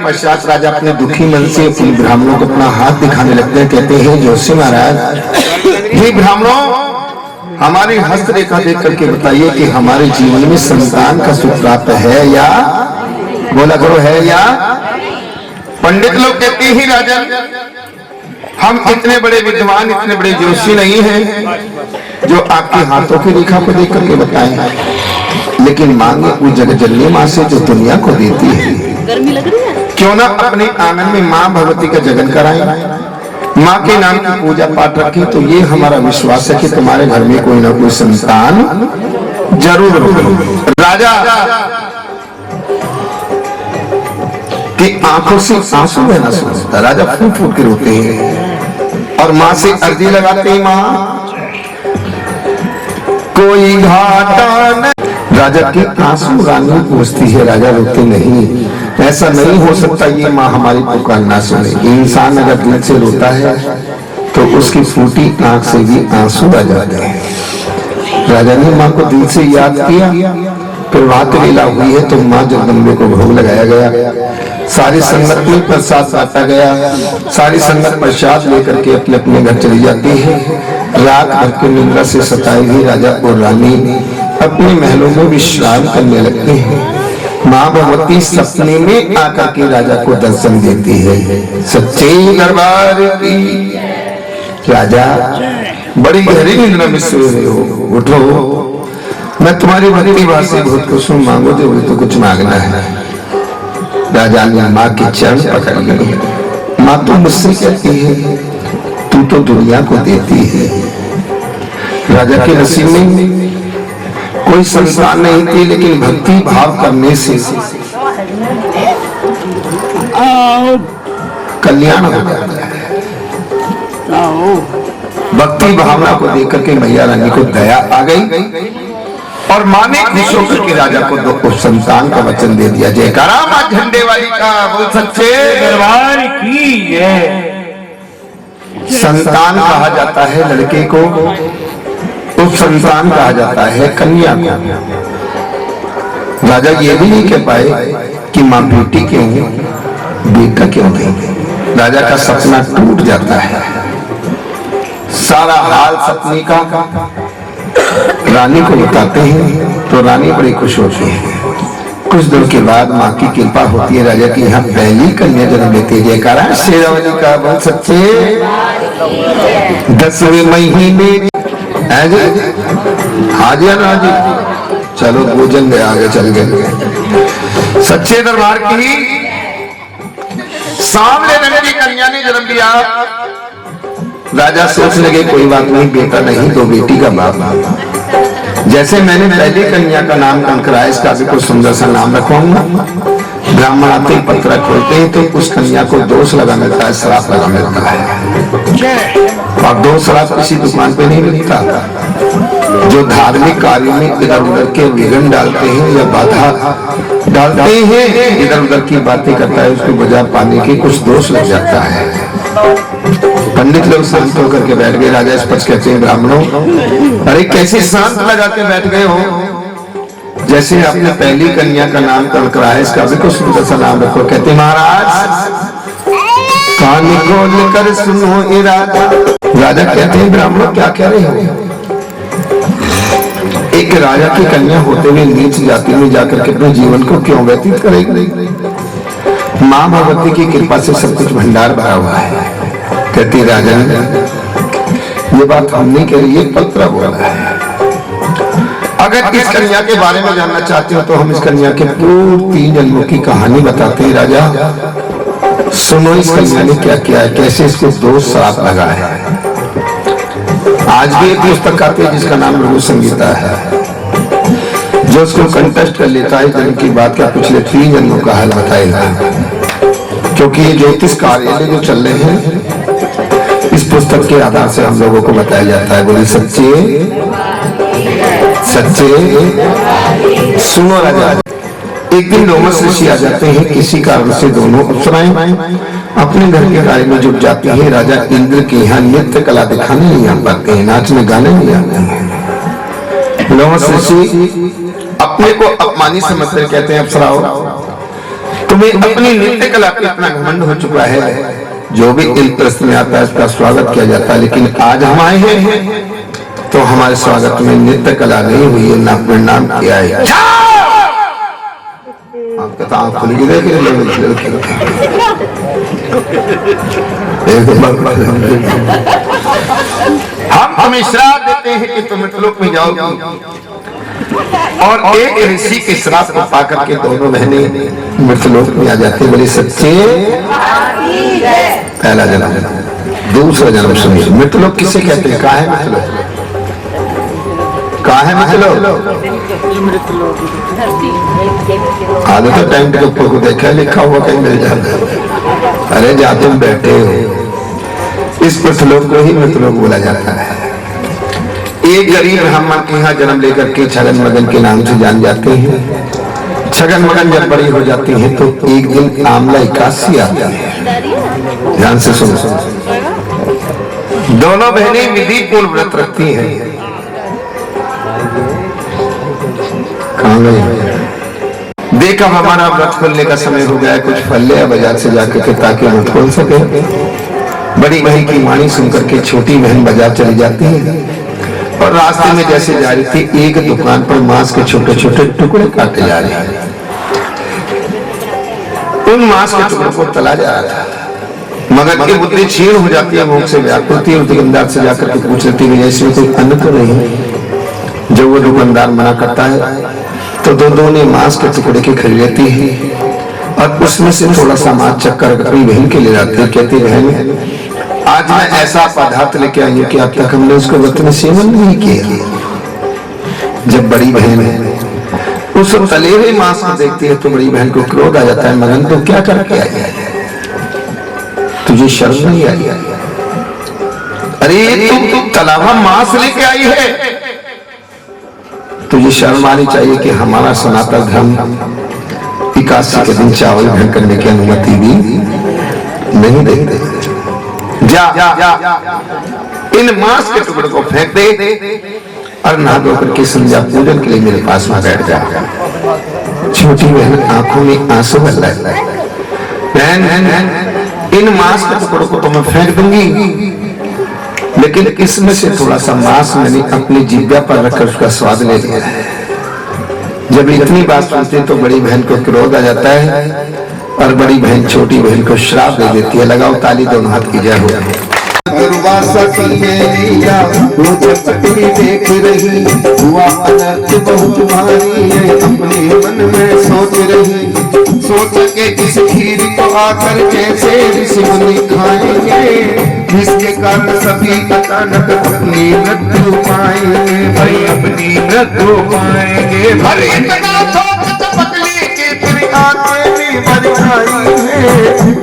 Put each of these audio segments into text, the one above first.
पश्चात राजा अपने दुखी मन से उन ब्राह्मणों को अपना हाथ दिखाने लगते हैं। कहते हैं जोशी महाराज, ये ब्राह्मणों हमारी हस्तरेखा देख करके बताइए कि हमारे जीवन में संतान का सुख प्राप्त है या, बोला करो, है या? पंडित लोग कहते हैं राजा, हम इतने बड़े विद्वान, इतने बड़े जोशी नहीं हैं जो आपके हाथों की रेखा को देख करके बताएं, लेकिन मांगे वो जगजननी माँ से जो दुनिया को देती है। गर्मी लग रही है, क्यों ना अपने आंगन में माँ भगवती का जगन कराएं, माँ के नाम की पूजा पाठ रखें, तो ये हमारा विश्वास है कि तुम्हारे घर में कोई ना कोई संतान जरूर होगा। राजा की आंखों से आंसू बहना शुरू होता, राजा फूट फूट के रोते हैं और माँ से अर्जी लगाते हैं, माँ कोई घाटा न। राजा की आंसू रानी पूछती है, राजा रोते नहीं, ऐसा नहीं हो सकता ये माँ हमारी पुकार ना सुने। इंसान अगर दिल से रोता है तो उसकी फूटी आंख से भी आंसू आ जाते हैं। राजा ने माँ को दिल से याद किया, फिर रात लीला हुई है तो माँ जगदम्बे को भोग लगाया गया, सारी संगत में प्रसाद बांटा गया, सारी संगत प्रसाद लेकर के अपने अपने घर चली जाती है। रात भर की निद्रा से सताई हुई राजा और रानी अपने महलों में विश्राम करने लगते हैं। माँ भगवती सपने में आकर के राजा को दर्शन देती है। सच्चे दरबार की राजा, बड़ी गहरी निद्रा में सोए हो, उठो, मैं तुम्हारी भक्ति भाव से बहुत कुछ हूँ, मांगो जो भी तो कुछ मांगना है। राजा ने माँ के चरण पकड़ लिए। माँ तो मुझसे कहती है, तू तो दुनिया को देती है। राजा के नसीब में कोई संतान नहीं थी, लेकिन भक्ति भाव करने से कल्याण हो जाता है। भक्ति भावना को देख के मैया रानी को दया आ गई और माँ ने खुश होकर के राजा को दो संतान का वचन दे दिया। जयकारा माँ झंडे वाली का, बोल सच्चे दरबार की जय। संतान कहा जाता है लड़के को, उप संतान कहा जाता है कन्या को। राजा ये भी नहीं कह पाए कि माँ बेटी क्यों, बेटा क्यों नहीं। राजा का सपना टूट जाता है। सारा हाल सपने का रानी को बताते हैं तो रानी बड़ी खुश होती है। कुछ दिन के बाद माँ की कृपा होती है, राजा की यहाँ पहली कन्या जन्म लेती है। जयकारा शेरावाली का, बोल सच्चे 10वें महीने। हाजी राजी, चलो भोजन गए, आगे चल गए। सच्चे दरबार की सांवले रंग की कन्या ने जन्म लिया। राजा सोच लगे कोई बात नहीं, बेटा नहीं तो बेटी का बाप। जैसे मैंने पहली कन्या का नामकरण कराया, इसका भी कुछ सुंदर सा नाम रखवाऊंगा। ब्राह्मण आते ही पत्र खोलते हैं तो उस कन्या को दोष लगा मिलता है, श्राप लगा मिलता है। और दोष श्राप किसी दुकान पे नहीं मिलता। जो धार्मिक कार्य में इधर उधर के विघ्न डालते हैं या बाधा डालते हैं, इधर उधर की बातें करता है, उसको बजा पाने के कुछ दोष लग जाता है। पंडित लोग शांत होकर के बैठ गए। राजा स्पष्ट कहते हैं, ब्राह्मणों अरे कैसे शांत लगा के बैठ गए हो, जैसे आपने पहली कन्या का नामकरण कराया है, इसका भी कुछ सुंदर सा नाम रखो। कहते महाराज कान खोल कर सुनो इरादा। राजा कहते हैं, ब्राह्मणों क्या कह रहे हो? एक राजा की कन्या होते हुए नीच जाति में जाकर के अपने जीवन को क्यों व्यतीत करेगी? माँ भगवती की कृपा से सब कुछ भंडार भरा हुआ है। कहती राजा ये बात हम नहीं कह रही, ये पत्र बोला है। अगर इस कन्या के बारे में जानना चाहते हो तो हम इस कन्या के पूरे 3 जन्मों की कहानी बताते हैं। राजा सुनो, इस कन्या ने क्या किया है, कैसे इसको दोष श्राप लगा है। आज भी एक पुस्तक आती है जिसका नाम लघु संगीता है, जो उसको कंटेस्ट कर लेता है जन्म की बात का पिछले 3 जन्मों का हाल बताएगा। क्योंकि ये ज्योतिष कार्यालय जो चल रहे हैं, इस पुस्तक के आधार से हम लोगों को बताया जाता है। बोले सच्चे सच्चे सुनो राजा। एक दिन लोमस ऋषि आ जाते हैं, किसी कारण से दोनों अप्सराएं अपने घर के कार्य में जुट जाती है। राजा इंद्र के यहाँ नृत्य कला दिखाने नहीं आ पाते हैं, नाचने गाने नहीं आते हैं। लोमस ऋषि अपने को अपमानी समझकर कहते हैं, अप्सराओं तुम तुम्हें अपनी नृत्य कला पे इतना घमंड हो चुका है, जो भी इल प्रश्न में आता है उसका स्वागत किया जाता है, लेकिन आज हम आए हैं तो हमारे स्वागत में नृत्य कला नहीं हुई है, ना परिणाम किया है। आपका आंख खुल गई हम तुम्हें श्राप देते हैं कि तुम मृतलोक में जाओगी, और एक ऋषि के श्राप को पाकर के दोनों बहनें मृतलोक में आ जाती। बड़े सच्चे पहला जन्म, दूसरा जन्म सुनिए। मृतलोक किसे कहते हैं? कहाँ है मृतलोक? कहाँ है मृतलोक? आगे तो टाइम के ऊपर को देखा लिखा हुआ कहीं मिल जाता। अरे जा तुम बैठे हो, इस मृतलोक को ही मृतलोक बोला जाता है। एक गरीब ब्राह्मण के यहाँ जन्म लेकर के छगन मगन के नाम से जान जाते हैं। छगन मगन जब बड़ी हो जाती है तो एक दिन आमला एकादशी आती है। ध्यान से सुनो। दोनों बहनें विधि पूर्ण व्रत रखती हैं। कहाँ गई? देखा हमारा व्रत खोलने का समय हो गया, कुछ फल ले बाजार से जाकर के ताकि व्रत खोल सके। बड़ी बहन की वाणी सुनकर के छोटी बहन बाजार चली जाती है, और रास्ते में जैसे जा रही थी एक दुकान पर मांस के छोटे छोटे टुकड़े काटे जा रहे हैं। उन मांस के टुकड़ों को तला जा रहा था। मगर की बुद्धि क्षीण हो जाती है, भूख से व्याकुल होती है। दुकानदार से जाकर के पूछ लेती है इसमें कोई अन्न तो नहीं। जब वो दुकानदार मना करता है तो दोनों ने मांस के टुकड़े के खरीद लेती है, और उसमें से थोड़ा सा मांस चक्कर अपनी बहन के ले जाती है। कहती बहन, आज मैं ऐसा पदार्थ लेके आई हूँ कि अब तक हमने उसको व्रत में सेवन नहीं किया। जब बड़ी बहन उस तले हुए मांस को देखती है तो बड़ी बहन को क्रोध आ जाता है। मगन तो क्या करके आई है? तुझे शर्म नहीं आई? अरे तुम तला हुआ मांस लेके आई है, तुझे शर्म आनी चाहिए कि हमारा सनातन धर्म एकादशी के दिन चावल ग्रहण करने की अनुमति भी नहीं देते। जा इन मांस के टुकड़े को फेंक दे और नहा धोकर के संध्या पूजन के लिए मेरे पास में बैठ जा। छोटी बहन आंखों में आंसू भर लाए। बहन, इन मांस के टुकड़ों को तो मैं फेंक दूंगी, लेकिन इसमें से थोड़ा सा मांस मैंने अपनी जिह्वा पर रखकर उसका स्वाद ले लिया है। जब इतनी बात सुनते तो बड़ी बहन को क्रोध आ जाता है, और बड़ी बहन छोटी बहन को श्राप दे देती है। लगाओ ताली, दोनों हाथ की जय हो। दुर्वासा लिया वो चपटी देख रही, हुआ अनर्थ बहुत भारी है, अपने मन में सोच रही। सोच के इस खीर को आकर कैसे ऋषि मुनि खाएंगे, जिसके कारण सभी अचानक अपनी मृत्यु पाएंगे। भाई अपनी मृत्यु पाएंगे। भले इतना सोच चपकली के फिर आंखें भी भर आई है,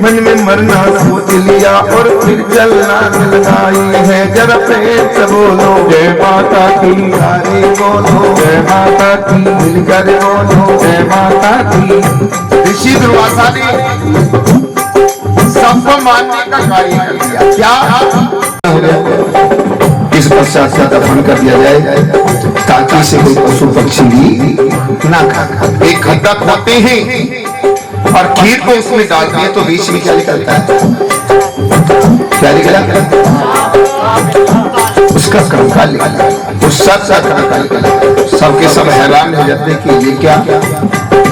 मन में मरना सोच लिया और फिर जलना लगाई है। जरा प्रेम से बोलो जय माता की, हरे बोलो जय माता की, मिलकर बोलो जय माता की। ऋषि दुर्वासा ने सबको मानने का कार्य कर दिया। क्या हो गया? इस पश्चात का दफन कर दिया जाए ताकि इसे कोई पशु पक्षी भी ना खा। एक खड्डा खोदते हैं और खीर को उसमें डाल दिए तो बीच में क्या निकलता है? क्या निकला? उसका कंकाल निकला। उस सब का कंकाल निकला। सबके सब हैरान हो जाते हैं कि ये क्या?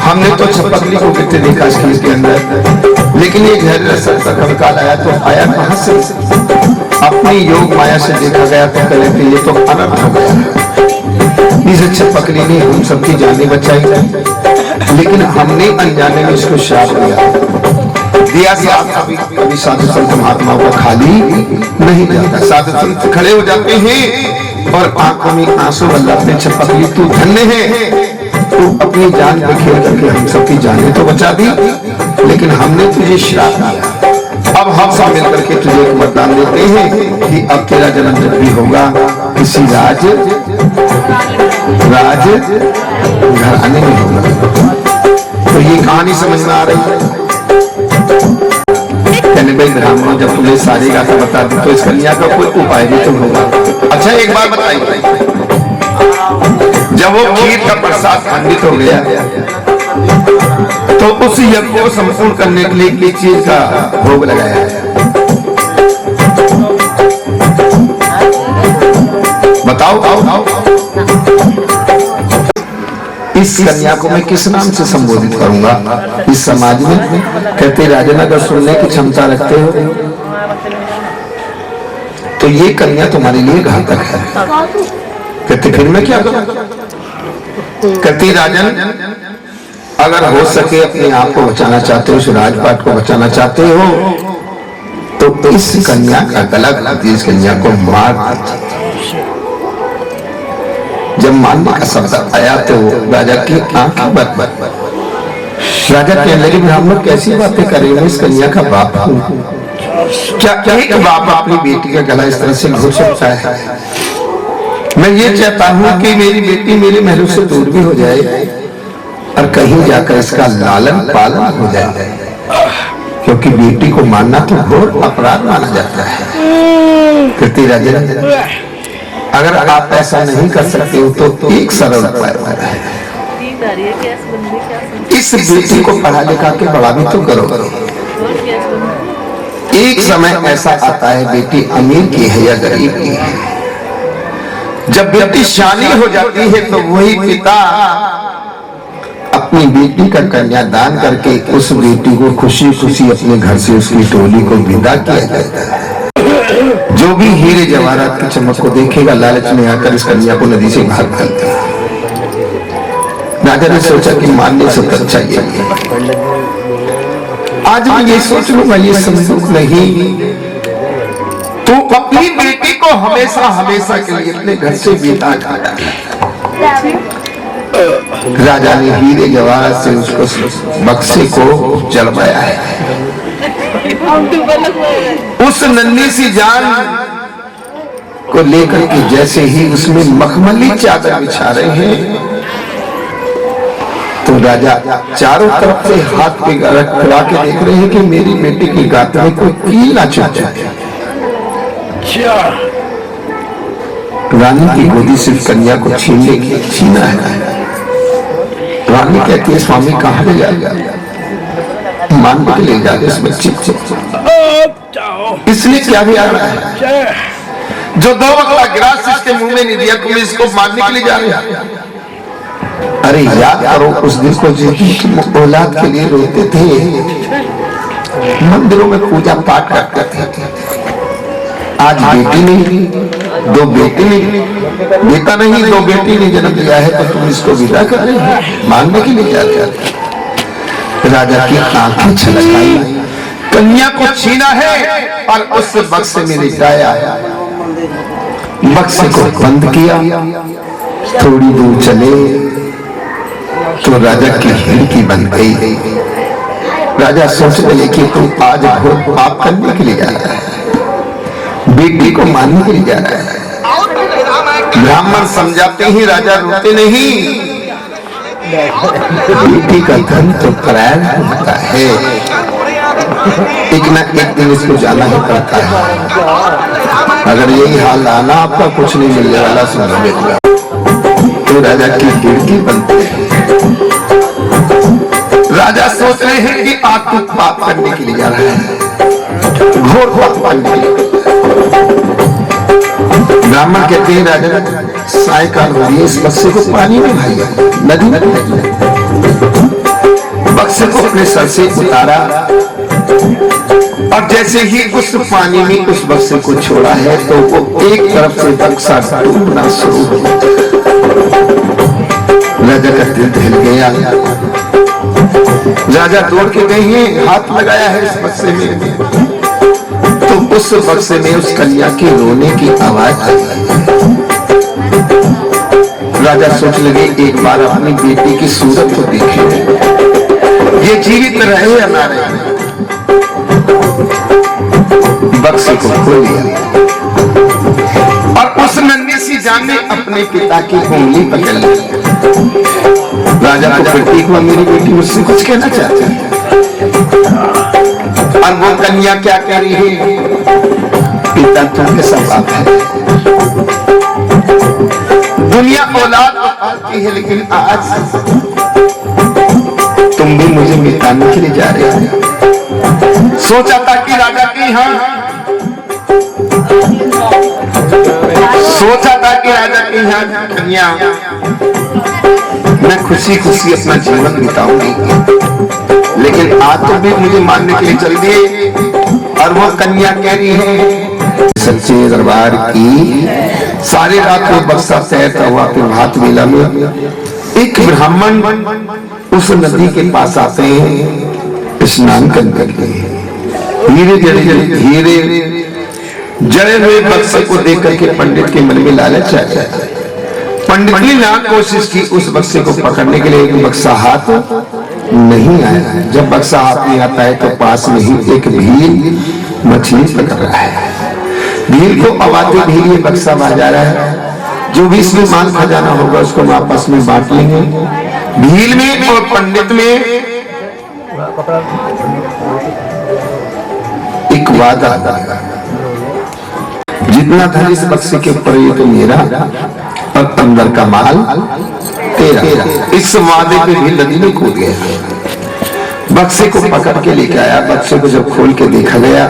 हमने तो छपकली को कितने देखा इस खीर के अंदर, लेकिन ये जहरीला सर का कंकाल आया तो आया कहां से? अपनी योग माया से देखा गया तो कहते ये तो अनर्थ हो गया। इस छपकली ने हम सबकी जाने बचाई, लेकिन हमने अनजाने में इसको श्राप दिया। कभी साधु संत महात्माओं को खाली नहीं जाता। साधु संत खड़े हो जाते हैं और आंखों में आंसू बल्लाते, छपकली तू धन्य है, तू अपनी जान पे खेल करके हम सबकी जाने तो बचा दी, लेकिन हमने तुझे श्राप दिया। अब हम सब मिलकर के तुझे एक वरदान देते हैं कि अब तेरा जन्म जब भी होगा किसी राज घराने में होगा। तो ये कहानी समझ में आ रही है? कहने भाई ब्राह्मणों जब तुम्हें सारी गाथा बता दी तो इस कन्या का कोई उपाय भी तो होगा। अच्छा एक बात बताइए, जब वो खीर का प्रसाद खंडित हो गया तो उस यज्ञ को संपूर्ण करने के लिए किस चीज का भोग लगाया है? बताओ। इस कन्या को मैं किस नाम से संबोधित करूंगा इस समाज में? कहते राजन अगर सुनने की क्षमता रखते हो तो ये कन्या तुम्हारे लिए घातक है। कहते फिर मैं क्या करूं? कहती राजन अगर हो सके अपने आप को बचाना चाहते हो, इस राजपाट को बचाना चाहते हो तो इस कन्या का गला काट, इस कन्या को मार। जब मारने का शब्द आया तो राजा की आंखें बंद। राजा कहने लगे ब्राह्मण कैसी बातें कर रहे हो, इस कन्या का बाप हूं। क्या एक बाप अपनी बेटी का गला इस तरह से घोट सकता है? मैं ये चाहता हूं कि मेरी बेटी मेरे महल से दूर भी हो जाए और कहीं जाकर इसका लालन पालन हो जाए, क्योंकि बेटी को मारना तो घोर अपराध माना जाता है। कहती राजा अगर आप ऐसा नहीं कर सकते हो तो एक सरल उपाय है, इस बेटी को पढ़ा लिखा के बड़ा भी तो करो। एक समय ऐसा आता है बेटी अमीर की है या गरीब की है, जब बेटी शादी हो जाती है तो वही पिता अपनी बेटी का कन्यादान करके उस बेटी को खुशी खुशी अपने घर से उसकी टोली को विदा किया जाता है। जो भी हीरे जवाहरात की चमक को देखेगा लालच में आकर इस कन्या को नदी से बाहर फेंकता है। राजा ने सोचा कि मानने से अच्छा ये आज मैं ये सोच लूंगा ये संदूक नहीं, तो अपनी बेटी को हमेशा हमेशा के लिए अपने घर से विदा कर। राजा ने हीरे जवाहरात से उसको बक्से को जलवाया है। उस नन्ही सी जान को लेकर के जैसे ही उसमें मखमली चादर बिछा रहे हैं तो राजा चारों तरफ से हाथ पे खड़ा के देख रहे हैं कि मेरी बेटी की गात में कोई कील ना छूट जाए। रानी की गोदी से कन्या को छीना है। रानी कहती है स्वामी कहाँ ले जाएगा? मान के ले जाए इस बच्चे को। इसलिए क्या भी आ रहा है जो 2 वक्त का गिलास इसके मुंह में नहीं दिया, तुम इसको मारने के लिए जा रहे हो। अरे याद करो उस दिन को जिनकी औलाद के लिए रोते थे, मंदिरों में पूजा पाठ करते थे। आज बेटी नहीं, 2 बेटी नहीं, बेटा नहीं 2 बेटी ने जन्म दिया है तो तुम इसको विदा कर रहे हो, मांगने के लिए जा रहे हो। राजा की आंखें छलक आई, कन्या को छीना है और उस बक्से में लिटाया। बक्से को बंद किया, थोड़ी दूर चले तो राजा की खिड़की बंद गई। राजा सोचने लगे कि तुम आज घोर पाप करने के लिए जा रहा है, बेटी को मारने के लिए जा रहा है। ब्राह्मण समझाते ही राजा रोते नहीं, बेटी का धन तो पराया होता है, एक न एक दिन इसको जाना ही पड़ता है। अगर यही हाल आना आपका कुछ नहीं मिलने वाला समझ। तो राजा की खिड़की बंद है। राजा सोच रहे हैं कि आप तो पाप करने के लिए जा रहे हैं, घोर पाप करने के लिए। ब्राह्मण कहते हैं राजा सायकाल हो रही है, इस बक्से को पानी में भाइया नदी बक्से को अपने सर से उतारा और जैसे ही उस पानी में उस बक्से को छोड़ा है तो वो एक तरफ से बक्सा डूबना शुरू हो गया। राजा का दिल दहल गया। राजा दौड़ के गए हैं, हाथ लगाया है इस बक्से में तो उस बक्से में उस कन्या के रोने की आवाज आई। राजा सोच लगे एक बार अपनी बेटी की सूरत को देखे, ये जीवित रहे या ना रहे। बक्से को खोल लिया और उस नन्ही सी जान ने अपने पिता की उंगली पकड़ ली। राजा को बेटी को मेरी बेटी मुझसे कुछ कहना चाहती है और वो कन्या क्या कह रही है, पिता तुम्हें सब बाप है। दुनिया औलाद पालती है लेकिन आज तुम भी मुझे मिटाने के लिए जा रहे हो। सोचा था कि राजा की यहाँ कन्या मैं खुशी खुशी अपना जीवन बिताऊंगी, लेकिन आज तो भी मुझे मारने के लिए चल दिए। और वो कन्या कह रही है सच्चे दरबार की। सारे रात को बक्सा तैरता हुआ प्रभात वेला में एक ब्राह्मण उस नदी के पास आते हैं स्नान करने के लिए। धीरे धीरे जड़े हुए बक्से को देख करके पंडित के मन में लालच आ जाता है। पंडित ने ना कोशिश की उस बक्से को पकड़ने के लिए, एक बक्सा हाथ नहीं आया। जब बक्सा हाथ नहीं आता है तो पास में ही एक भील मछली पकड़ रहा है। भील को आवाज़ भील ये बक्सा बाजा रहा है, जो भी इसमें माल खजाना होगा उसको हम आपस में बांट लेंगे। भील में और पंडित में एक वादा था, जितना धन इस बक्से के ऊपर ये तो मेरा और अंदर का माल तेरा। इस वादे पे भी नदी में कूद गया। बक्से को पकड़ के लेके आया। बक्से को जब खोल के देखा गया,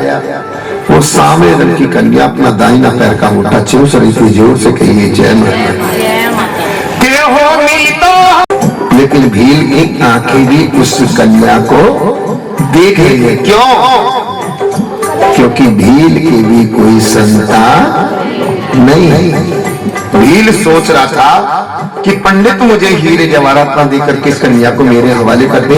वो सामने रंग की कन्या अपना दाहिना पैर का अंगूठा चूस रही थी। जोर से कहिए जय माता। लेकिन भील की आंखें भी उस कन्या को देख रही है। क्यों? क्योंकि भील की भी कोई संतान नहीं है। भील सोच रहा था कि पंडित मुझे हीरे जवाहरात ना देकर के इस कन्या को मेरे हवाले कर दे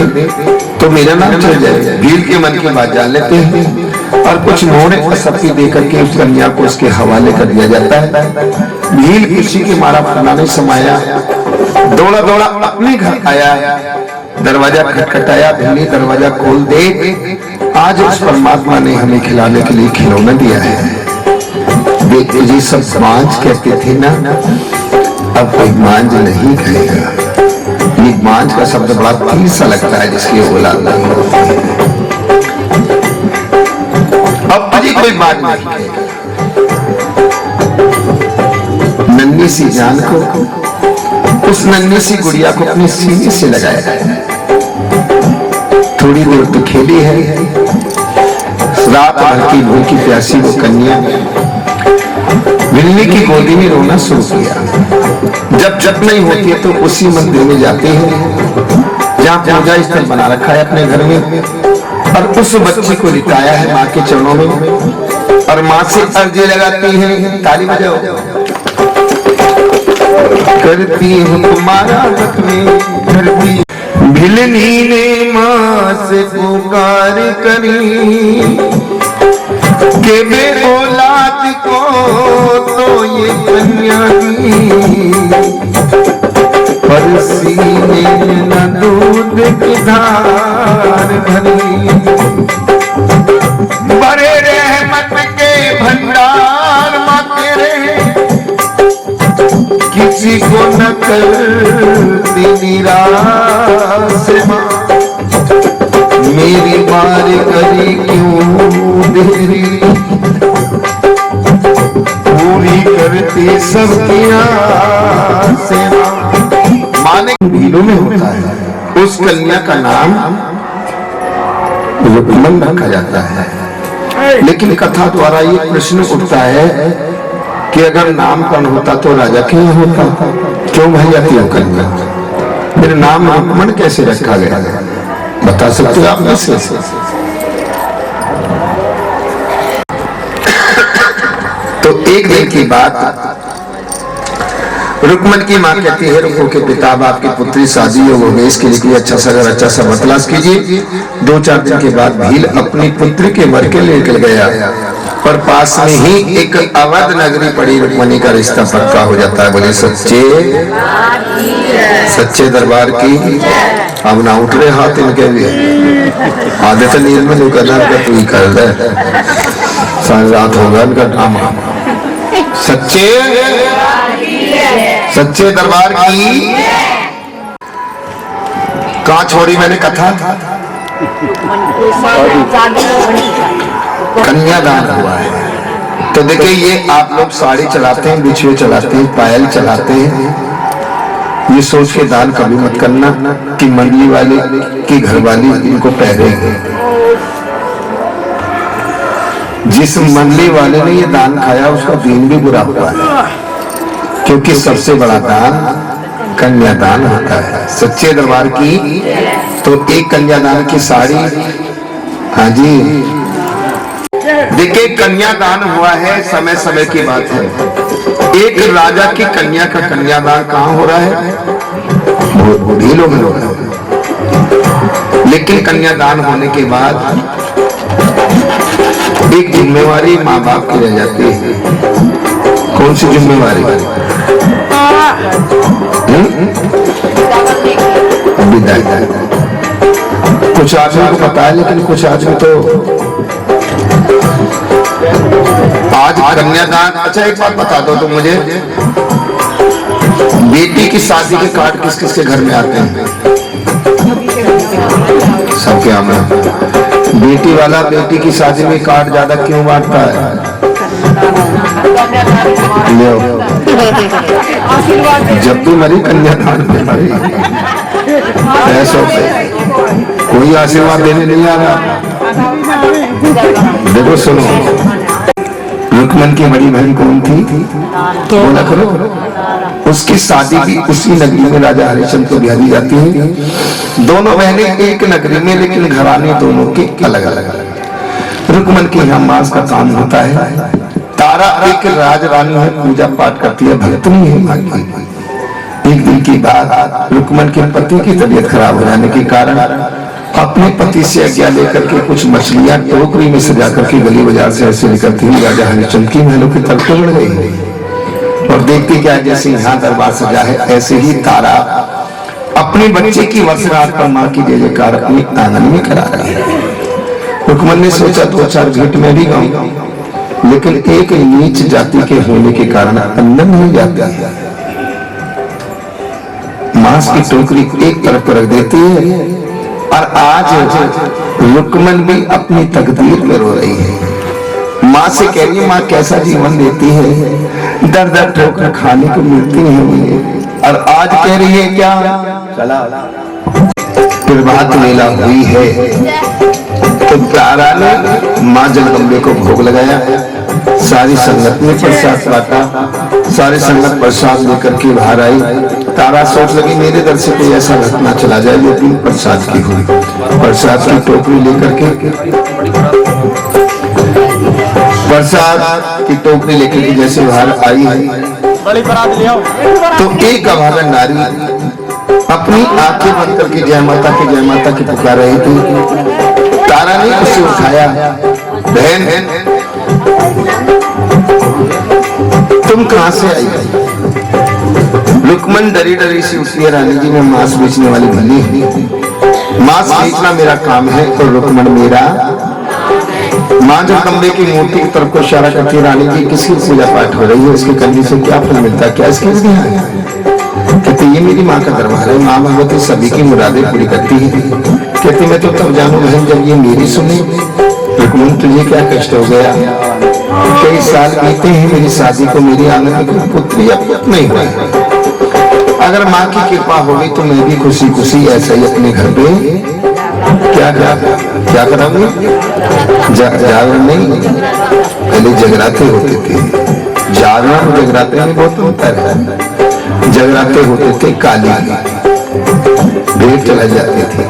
तो मेरा नाम चल जाए। भील के मन की बात जान लेते हैं और कुछ मोहरे सबकी देकर के उस कन्या को उसके हवाले कर दिया जाता है। भील किसी के मारा फरना नहीं समाया, दौड़ा दौड़ा अपने घर आया। दरवाजा खटखटाया। भील दरवाजा खोल दे। आज उस परमात्मा ने हमें खिलाने के लिए खिलौना दिया है। देखते जी सब मांझ कहते थे ना, अब कोई मांझ नहीं कहेगा। ये मांझ का शब्द बड़ा तीर सा लगता है जिसकी औलाद नहीं होती। अब तुझे कोई बात नहीं कहेगा। नन्ही सी जान को, उस नन्ही सी गुड़िया को अपने सीने से लगाया। थोड़ी देर तो खेली है। रात भर की भूखी प्यासी वो कन्या बिल्ली की गोदी में रोना शुरू किया। जब जब नहीं होती है तो उसी मंदिर में जाते हैं जहाँ पूजा स्थल बना रखा है अपने घर में, और उस बच्चे को लिटाया है माँ के चरणों में और माँ से अर्जी लगाती है। ताली बजाओ। करती हूँ तुम्हारा करती। भिलनी ने माँ से पुकार करी के बे औलाद को तो ये कन्या दी, पर सीने न दूध की धार भरी। बड़े रहमत के भंडार माँ तेरे, किसी को न करती निराश माँ। मेरी मार करी क्यों देरी, पूरी करती सबकी आसें। माने भीलों में होता है। उस कन्या का नाम रुक्मन रखा जाता है। लेकिन कथा द्वारा ये प्रश्न उठता है कि अगर नामकरण होता तो राजा के यहाँ होता, क्यों भाई जाती हो कन्या? मेरा नाम रुक्मन कैसे रखा गया? बता सकते हो आप में से? तो एक दिन की बात, रुक्मन की माँ कहती है रुको के पिता आपकी पुत्री शादी हो गई, इसके लिए अच्छा सा अगर अच्छा सा बतलाश कीजिए। 2-4 दिन के बाद भील अपनी पुत्री के मर के निकल गया और पास में ही एक अवध नगरी पड़ी। रुक्मणी का रिश्ता पक्का हो जाता है। बोले सच्चे दरबार की। अब ना उठ रहे हाथ इनके भी आधे तो नींद में दुकानदार का तू ही कर दे, सारी रात होगा इनका ड्रामा। सच्चे दरबार की। कहाँ छोड़ी मैंने कथा? कन्यादान हुआ है। तो देखिए ये आप लोग साड़ी चलाते हैं, बिछुए चलाते हैं, पायल चलाते हैं, ये सोच के दान कभी मत करना कि मंडली वाले की घरवाली इनको पहरेंगे। जिस मंडली वाले ने ये दान खाया उसका दीन भी बुरा हुआ है, क्योंकि सबसे बड़ा दान कन्यादान होता है सच्चे दरबार की। तो एक कन्यादान की साड़ी, हाँ जी देखिए कन्यादान हुआ है, समय समय की बात है। एक राजा की कन्या का कन्यादान कहाँ हो रहा है? बूढ़ी लोग हो रहा है। लेकिन कन्यादान होने के बाद एक जिम्मेवारी माँ बाप की रह जाती है। कौन सी जिम्मेवारी? विदाई। कुछ आदमी को पता है, लेकिन कुछ आदमी तो आज कन्यादान। अच्छा एक बात बता दो तुम मुझे, बेटी की शादी के कार्ड किस किस के घर में आते हैं? सबके यहाँ में। बेटी वाला बेटी की शादी में कार्ड ज्यादा क्यों बांटता है? जब भी मरी कन्यादान में मरी, ऐसा कोई आशीर्वाद देने नहीं आ रहा। देखो सुनो, रुक्मन की बड़ी बहन कौन थी? बोला करो। उसकी शादी भी उसी नगरी में राजा हरिश्चंद्र को ब्याह दी जाती है। दोनों बहनें एक नगरी में, लेकिन घराने दोनों के अलग अलग। रुक्मन के यहाँ मांस का काम होता है। तारा एक राजरानी है, पूजा पाठ करती है, भक्तनी है मां की। एक दिन की बात, रुक्मन के पति की तबीयत खराब हो जाने के कारण अपने पति से आज्ञा लेकर के कुछ मछलियां टोकरी में सजा करके गली बाजार से ऐसे निकलती हुई राजा हरिश्चंद्र की महलों की तरफ बढ़ गई। और देखती क्या, जैसे यहाँ दरबार सजा है ऐसे ही तारा अपने बच्चे की वर्षगांठ पर माँ की जय जयकार अपने आंगन में करा रही है। रुक्मन ने सोचा दो चार भेंट में भी गाऊं, लेकिन एक नीच जाति के होने के कारण अन्न नहीं जाता है। मांस की टोकरी एक तरफ रख देती है, और आज रुक्मन भी अपनी तकदीर में रो रही है। माँ से कह रही है, माँ कैसा जीवन देती है, दर दर ठोकर खाने को मिलती है मुझे, और आज कह रही है क्या चला प्रभात वेला हुई है। तो तारा ने माँ जगदम्बे को भोग लगाया, सारी संगत ने प्रसाद बांटा, सारी संगत प्रसाद लेकर के बाहर आई। तारा सोच लगी मेरे दर से कोई ऐसा घटना चला जाए जो कि प्रसाद की हुई। प्रसाद की टोकरी लेकर के, प्रसाद की टोकरी लेकर के जैसे बाहर आई तो एक अभागन नारी अपनी आंखें बंद करके जय माता की पुकार रही थी। तारा ने उसे उठाया, बहन तुम कहां से आई? रुक्मन डरी डरी सी उठती है, रानी जी मैं मांस बेचने वाली भली हूँ, मांस बेचना मेरा काम है। और रुक्मन मेरा माँ जगदम्बे की मूर्ति की तरफ को इशारा करती है, रानी जी किसकी पूजा पाठ हो रही है, इसके करने से क्या फल मिलता है, क्या इसके लिए? कहते ये मेरी माँ का दरबार है, माँ भगवती सभी की मुरादें पूरी करती है। कहती मैं तो तब जानू बहन जब ये मेरी सुने। रुक्मन तुझे क्या कष्ट हो गया? कई साल बीते हैं मेरी शादी को, मेरी आंगन में कोई पुत्री अब नहीं हुई। अगर माँ की कृपा होगी तो मैं भी खुशी खुशी ऐसा ही अपने घर पे क्या कराऊंगी? जागरण नहीं, पहले जगराते होते थे। जागरण और जगराते में बहुत अंतर है। जगराते होते थे काली भेंट चला जाती थी,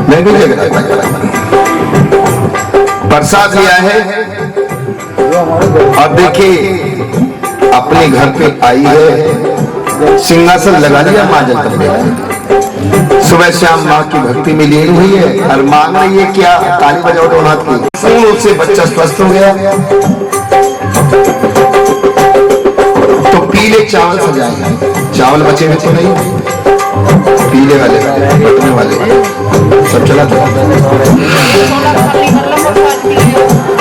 मैं भी जगराता प्रसाद लिया है। और देखिए अपने घर पे आई है, सिंहासन लगा लिया माँ जगदम्बे। सुबह शाम माँ की भक्ति में लीन हुई है और मांग रही है क्या? ताली बजाओ दोनों हाथ की। पूर्ण रूप से बच्चा स्वस्थ हो गया। तो पीले चावल सजाए, चावल बचे हुए तो नहीं, पीले वाले बटने वाले सब चला था।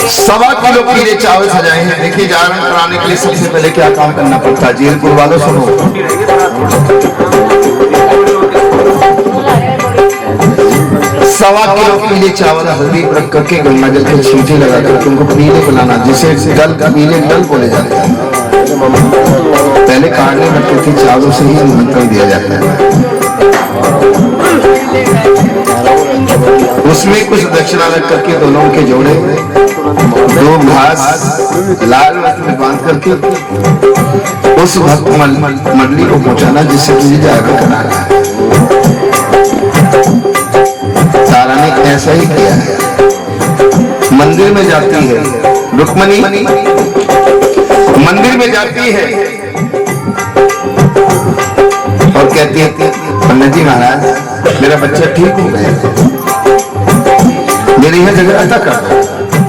1.25 किलो पीले चावल सजाए हैं। देखिए जागरण कराने के लिए सबसे पहले क्या काम करना पड़ता है, जीरपुर वालों सुनो। 1.25 किलो पीले चावल हल्दी रख करके गंगा जल के छींटे लगा करके उनको पीले बनाना, जिसे डल पीले डल बोले जाते हैं। पहले काटने लगते थे, चावलों से ही निमंत्रण दिया जाता है। उसमें कुछ दक्षिणा रख करके दोनों के जोड़े, दो घास लाल रत्न में बांध करके उस भक्त मंडली को पहुंचाना जिससे तुझे जाकर कराना है। तारा ने ऐसा ही किया है। मंदिर में जाती है रुक्मणी, मंदिर में जाती है और कहती है पंडित जी महाराज मेरा बच्चा ठीक हो गया, मेरी यह जगह अता कर दो।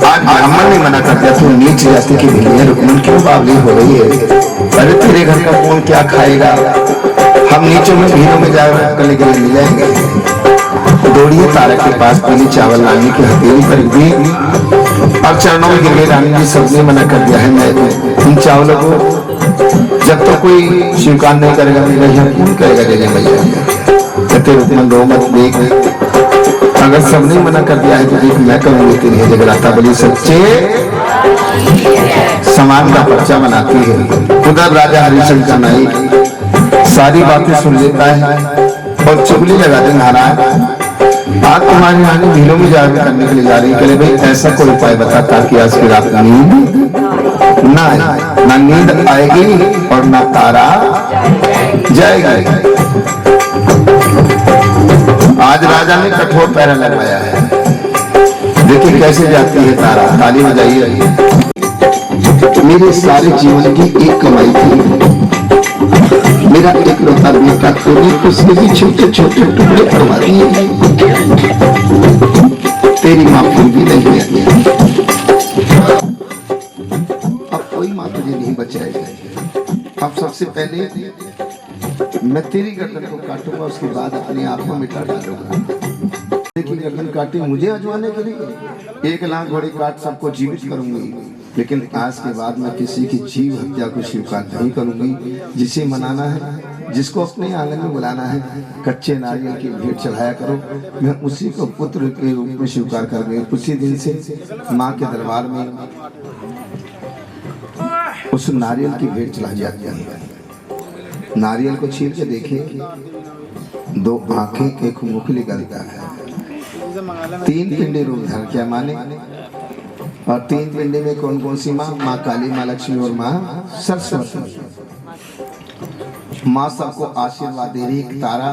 आज ब्राह्मण ने मना कर दिया, तू नीच जाति की भैया रुक्मणी क्यों बावली हो रही है? अरे तेरे घर का कौन क्या खाएगा, हम नीचों में भीड़ों में जाकर लेकर ले जाएंगे। दौड़िए तारा के पास, पहले चावल लाने की हथेली पर दी और चरणों में गिर गई। रानी जी सबने मना कर दिया है, मैं इन चावलों को जब तो कोई स्वीकार नहीं करेगा मेरा यहाँ कौन करेगा जय भैया। कहते रुक्मन रो मत, देख अगर सबने मना कर दिया है तो देख मैं करूंगी तेरी जगराता बलि सच्चे समान का पर्चा बनाती है। उधर राजा हरिशंकर का नायक सारी बातें सुन लेता है और चुगली लगा दे, महाराज आज तुम्हारी रानी भीलों में जाकर करने के लिए जा रही है, भाई ऐसा कोई उपाय बता ताकि आज की रात नींद ना आए, ना नींद आएगी और ना तारा जाएगा। आज राजा ने कठोर पैरा लगवाया है, देखिए कैसे जाती है तारा। ताली बजाइए। मेरे सारे जीवन की एक कमाई थी, मेरा एक लौता बेटा तूने उसके भी छोटे छोटे टुकड़े करवा दिए, तेरी माँ फिर भी नहीं आई। अब कोई माँ तुझे नहीं बचाएगी। अब सबसे पहले मैं तेरी गर्दन को काटूंगा, उसके बाद अपने आप को मिटा डालूंगा। की गर्दन काटी मुझे अजवाने के लिए, 1 लाख घोड़े काट सबको जीवित करूंगी, लेकिन आज के बाद मैं किसी की जीव हत्या को स्वीकार नहीं करूंगी। जिसे मनाना है, जिसको अपने आंगन में बुलाना है, कच्चे नारियल की भेंट चढ़ाया करो, मैं उसी को पुत्र के रूप में स्वीकार कर गई। उसी दिन से माँ के दरबार में उस नारियल की भेंट चढ़ाई जाती है। नारियल को छील के देखे, 2 आंखें एक मुख निकलता है, 3 पिंडे रूप धर क्या माने, और 3 पिंडे में कौन कौन सी माँ? माँ काली, माँ लक्ष्मी और माँ सरस्वती। माँ सबको आशीर्वाद दे रही। तारा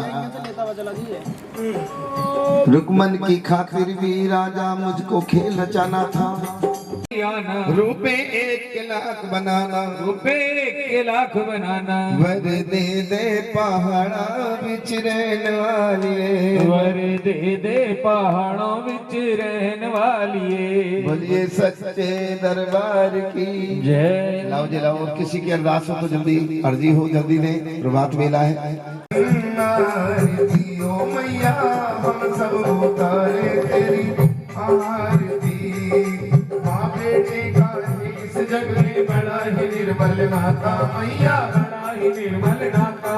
रुक्मन की खातिर भी राजा मुझको खेल रचाना था, रुपए 1 लाख बनाना, रुपए 1 लाख बनाना, वर दे दे पहाड़ा बिच रहने वाली, वर दे दे पहाड़ों बिच रहने वाली, बोलिए सच्चे दरबार की जय। लाओ जी लाओ, और किसी की अरदास हो तो जल्दी अर्जी हो जल्दी ने, प्रभात वेला है। मैया हम सब उतारे तेरी आरती, इस जग में बड़ा ही निर्मल नाता, मैया बड़ा ही निर्मल नाता।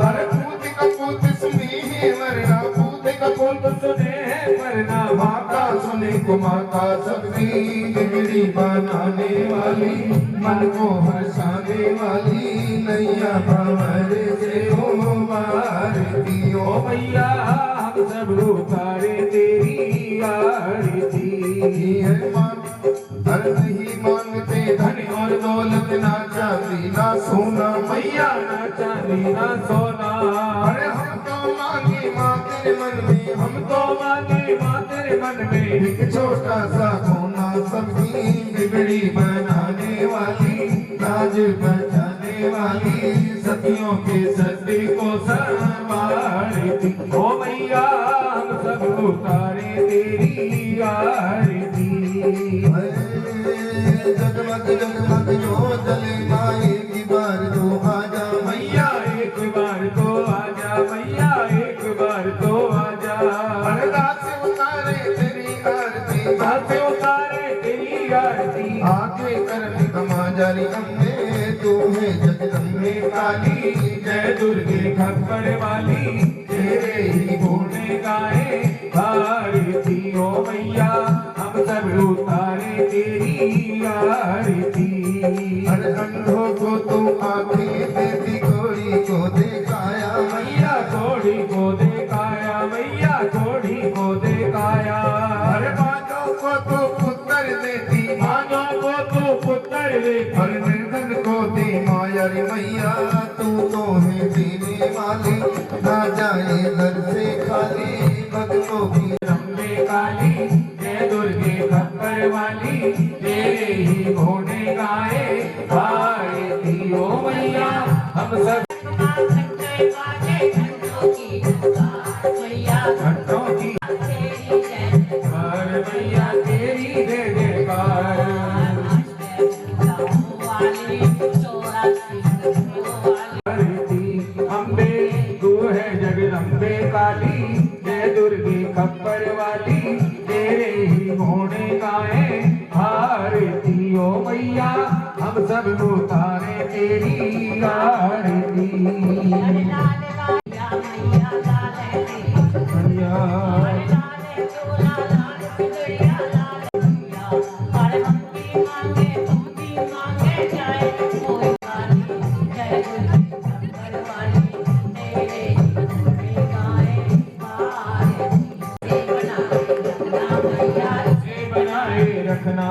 अरे पूत का पूत सुनी है वरना, पूत का पूत सुने हैं वरना, माता सुने को माता सबकी बिगड़ी बनाने वाली, मन को हंसाने वाली, नैया भंवर से हो मारती ओ मैया हम सब उतारे तेरी आरती। हर नहीं मांगते धन और दौलत, ना चांदी ना सोना, मैया ना चांदी ना सोना। अरे हम तो मांगे माँ तेरे मन में, हम तो मांगे माँ तेरे मन में, एक छोटा सा कोना सबकी बिगड़ी बनाने वाली, राज बचाने वाली, सतियों के सत्य को संभालती। ओ मैया हम सब उतारे तेरी आरती। जगमग जगमग जो जले माँ एक बार तो आजा, मैया एक बार तो आजा, मैया एक बार तो आजा। दास उतारे तेरी आरती, दास उतारे तेरी आरती, आगे करने कमा जारी अम्बे, तू है जगदम्बे काली, जय दुर्गे खप्पर वाली, तेरे ही गुण गाए आरती। ओ मैया हम सब उतारे तेरी आरती। हर अंधों को तू आंखें देती, घोड़ी को दिखाया मैया, घोड़ी को दिखाया मैया, घोड़ी को दिखाया। हर मानव को तू पुत्र देती, मानव को तू पुत्र देती, हर निर्धन को दी माया रे मैया, तू तो है देने वाली, ना जाए घर से खाली भक्तों की। रंबे काली जय दुर्गे खप्पर वाली, तेरे ही घोड़े गाए भारती ओ मैया, हम सब घंटों की हर मैया तेरी जय जयकार। अम्बे तू है जगदम्बे काली, जय दुर्गे खप्पर वाली, तेरे ही घोड़े गाए भारती ओ मैया, हम सब उतारे तेरी आरती मैया। रखना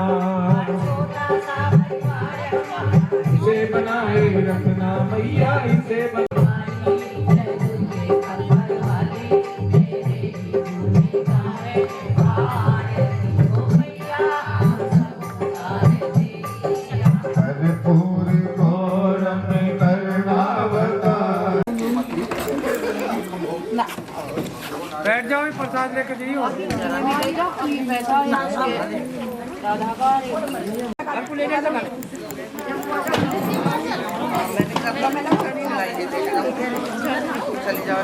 इसे बनाए रखना मैया, इसे भरपूर गौरम कर्णावतार। बैठ जाओ, प्रसाद लेके जाइयो। चली जाओ।